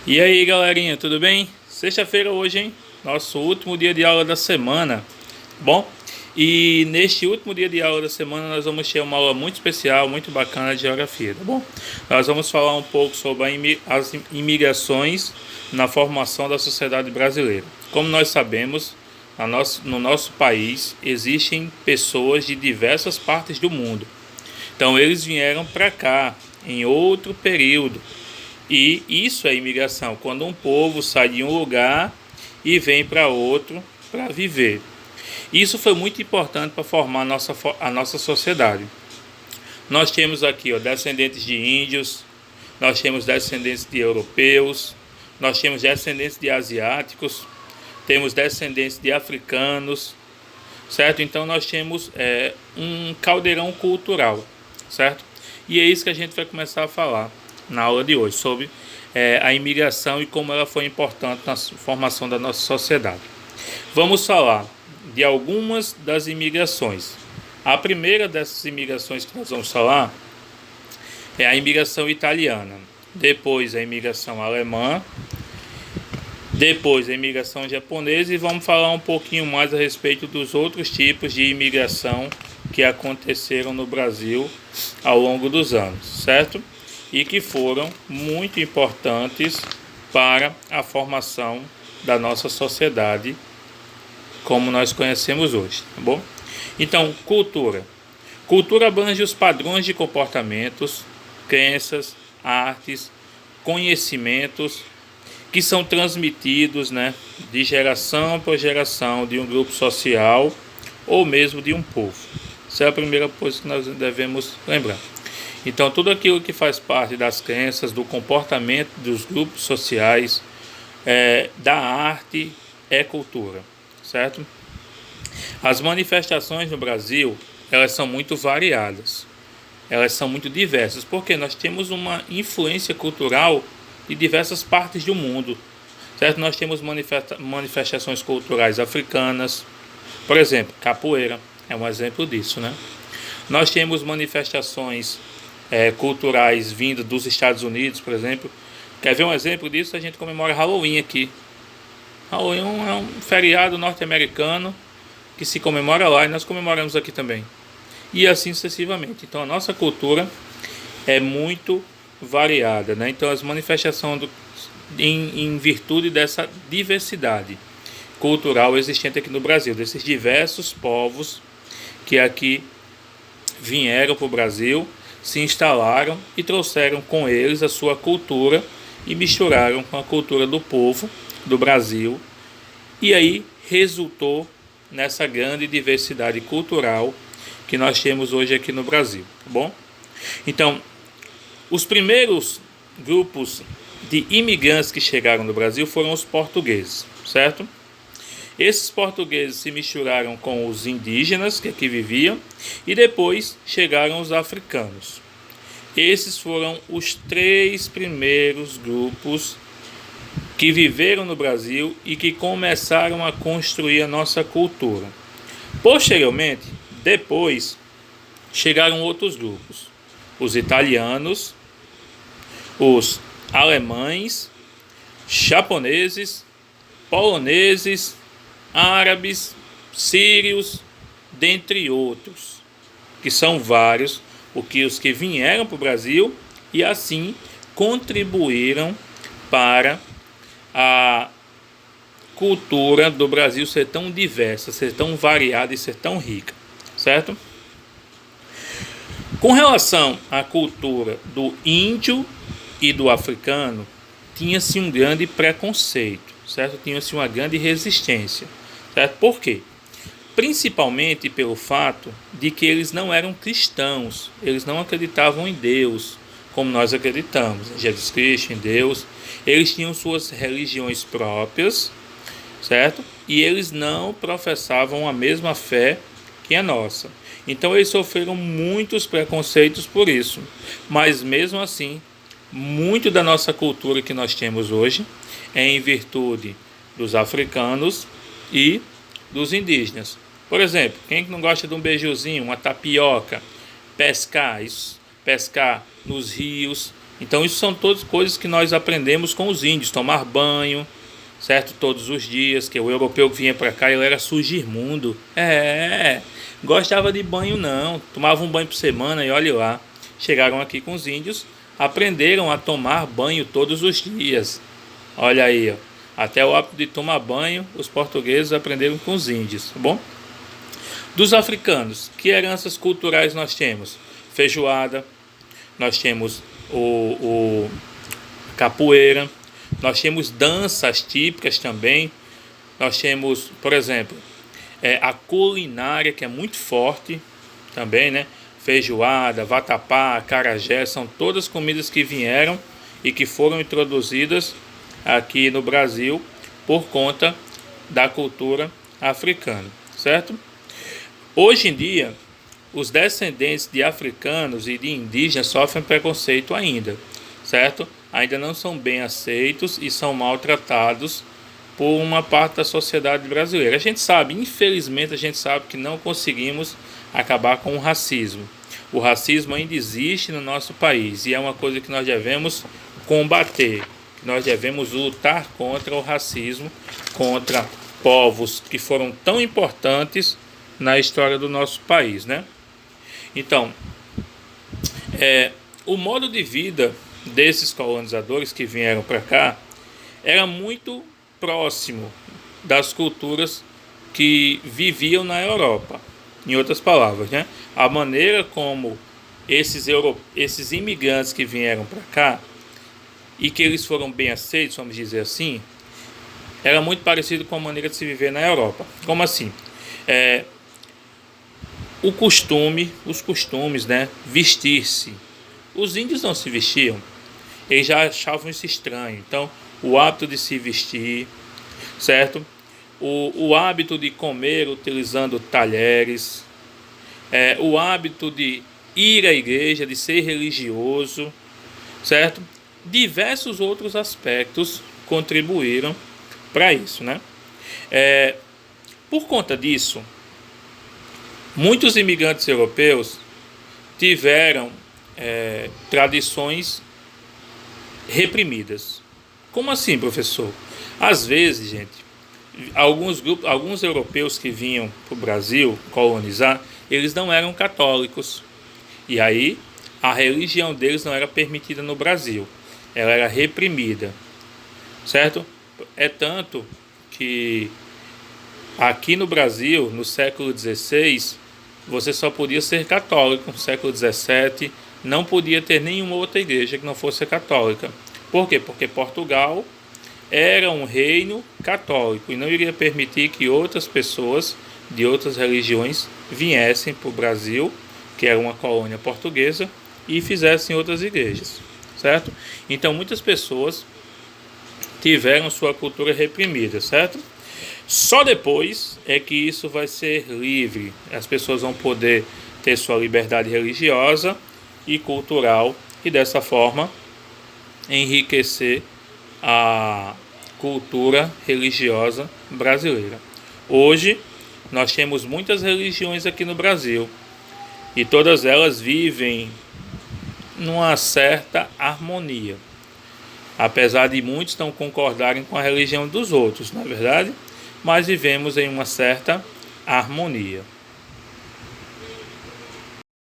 E aí, galerinha, tudo bem? Sexta-feira hoje, hein? Nosso último dia de aula da semana. Bom, e neste último dia de aula da semana nós vamos ter uma aula muito especial, muito bacana de geografia, tá bom? Nós vamos falar um pouco sobre as imigrações na formação da sociedade brasileira. Como nós sabemos, no nosso país existem pessoas de diversas partes do mundo. Então eles vieram para cá em outro período. E isso é imigração, quando um povo sai de um lugar e vem para outro para viver. Isso foi muito importante para formar a nossa sociedade. Nós temos aqui descendentes de índios, nós temos descendentes de europeus, nós temos descendentes de asiáticos, temos descendentes de africanos, certo? Então nós temos um caldeirão cultural, certo? E é isso que a gente vai começar a falar na aula de hoje, sobre a imigração e como ela foi importante na formação da nossa sociedade. Vamos falar de algumas das imigrações. A primeira dessas imigrações que nós vamos falar é a imigração italiana, depois a imigração alemã, depois a imigração japonesa, e vamos falar um pouquinho mais a respeito dos outros tipos de imigração que aconteceram no Brasil ao longo dos anos, certo? E que foram muito importantes para a formação da nossa sociedade como nós conhecemos hoje, tá bom? Então, cultura. Cultura abrange os padrões de comportamentos, crenças, artes, conhecimentos que são transmitidos, de geração por geração de um grupo social ou mesmo de um povo. Essa é a primeira coisa que nós devemos lembrar. Então, tudo aquilo que faz parte das crenças, do comportamento dos grupos sociais, da arte, é cultura, certo? As manifestações no Brasil, elas são muito variadas, elas são muito diversas, porque nós temos uma influência cultural de diversas partes do mundo, certo? Nós temos manifestações culturais africanas, por exemplo, capoeira é um exemplo disso, Nós temos manifestações culturais vindas dos Estados Unidos, por exemplo. Quer ver um exemplo disso? A gente comemora Halloween aqui. Halloween é um feriado norte-americano que se comemora lá e nós comemoramos aqui também. E assim sucessivamente. Então a nossa cultura é muito variada, Então as manifestações em virtude dessa diversidade cultural existente aqui no Brasil, desses diversos povos que aqui vieram para o Brasil, se instalaram e trouxeram com eles a sua cultura e misturaram com a cultura do povo do Brasil, e aí resultou nessa grande diversidade cultural que nós temos hoje aqui no Brasil, tá bom? Então, os primeiros grupos de imigrantes que chegaram no Brasil foram os portugueses, certo? Esses portugueses se misturaram com os indígenas que aqui viviam e depois chegaram os africanos. Esses foram os 3 primeiros grupos que viveram no Brasil e que começaram a construir a nossa cultura. Posteriormente, depois, chegaram outros grupos. Os italianos, os alemães, japoneses, poloneses, árabes, sírios, dentre outros, que são vários, os que vieram para o Brasil e assim contribuíram para a cultura do Brasil ser tão diversa, ser tão variada e ser tão rica, certo? Com relação à cultura do índio e do africano, tinha-se um grande preconceito, certo? Tinha-se uma grande resistência, certo? Por quê? Principalmente pelo fato de que eles não eram cristãos, eles não acreditavam em Deus, como nós acreditamos, em Jesus Cristo, em Deus. Eles tinham suas religiões próprias, certo? E eles não professavam a mesma fé que a nossa. Então eles sofreram muitos preconceitos por isso. Mas mesmo assim, muito da nossa cultura que nós temos hoje é em virtude dos africanos e dos indígenas. Por exemplo, quem não gosta de um beijuzinho, uma tapioca, pescar nos rios, Então isso são todas coisas que nós aprendemos com os índios, tomar banho, certo? Todos os dias, que o europeu que vinha para cá, ele era sujimundo. Gostava de banho não, tomava um banho por semana e olha lá. Chegaram aqui com os índios, aprenderam a tomar banho todos os dias. Olha aí, ó. Até o hábito de tomar banho, os portugueses aprenderam com os índios, tá bom? Dos africanos, que heranças culturais nós temos? Feijoada, nós temos o capoeira, nós temos danças típicas também, nós temos, por exemplo, a culinária, que é muito forte também, né? Feijoada, vatapá, acarajé, são todas comidas que vieram e que foram introduzidas aqui no Brasil por conta da cultura africana, certo? Hoje em dia, os descendentes de africanos e de indígenas sofrem preconceito ainda, certo? Ainda não são bem aceitos e são maltratados por uma parte da sociedade brasileira. A gente sabe, infelizmente, a gente sabe que não conseguimos acabar com o racismo. O racismo ainda existe no nosso país e é uma coisa que nós devemos combater, que nós devemos lutar contra o racismo, contra povos que foram tão importantes na história do nosso país, né? Então, o modo de vida desses colonizadores que vieram para cá era muito próximo das culturas que viviam na Europa. Em outras palavras, né? A maneira como esses imigrantes que vieram para cá e que eles foram bem aceitos, vamos dizer assim, era muito parecido com a maneira de se viver na Europa. Como assim? Os costumes, né? Vestir-se. Os índios não se vestiam, eles já achavam isso estranho. Então, o hábito de se vestir, certo? O hábito de comer utilizando talheres, o hábito de ir à igreja, de ser religioso, certo? Diversos outros aspectos contribuíram para isso, né? Por conta disso, muitos imigrantes europeus tiveram tradições reprimidas. Como assim, professor? Às vezes, gente, alguns europeus que vinham para o Brasil colonizar, eles não eram católicos. E aí, a religião deles não era permitida no Brasil. Ela era reprimida. Certo? É tanto que aqui no Brasil, no século XVI, você só podia ser católico. No século XVII, não podia ter nenhuma outra igreja que não fosse católica. Por quê? Porque Portugal era um reino católico e não iria permitir que outras pessoas de outras religiões viessem para o Brasil, que era uma colônia portuguesa, e fizessem outras igrejas, certo? Então muitas pessoas tiveram sua cultura reprimida, certo? Só depois é que isso vai ser livre. As pessoas vão poder ter sua liberdade religiosa e cultural e dessa forma enriquecer a cultura religiosa brasileira. Hoje nós temos muitas religiões aqui no Brasil e todas elas vivem numa certa harmonia, apesar de muitos não concordarem com a religião dos outros, não é verdade? Mas vivemos em uma certa harmonia.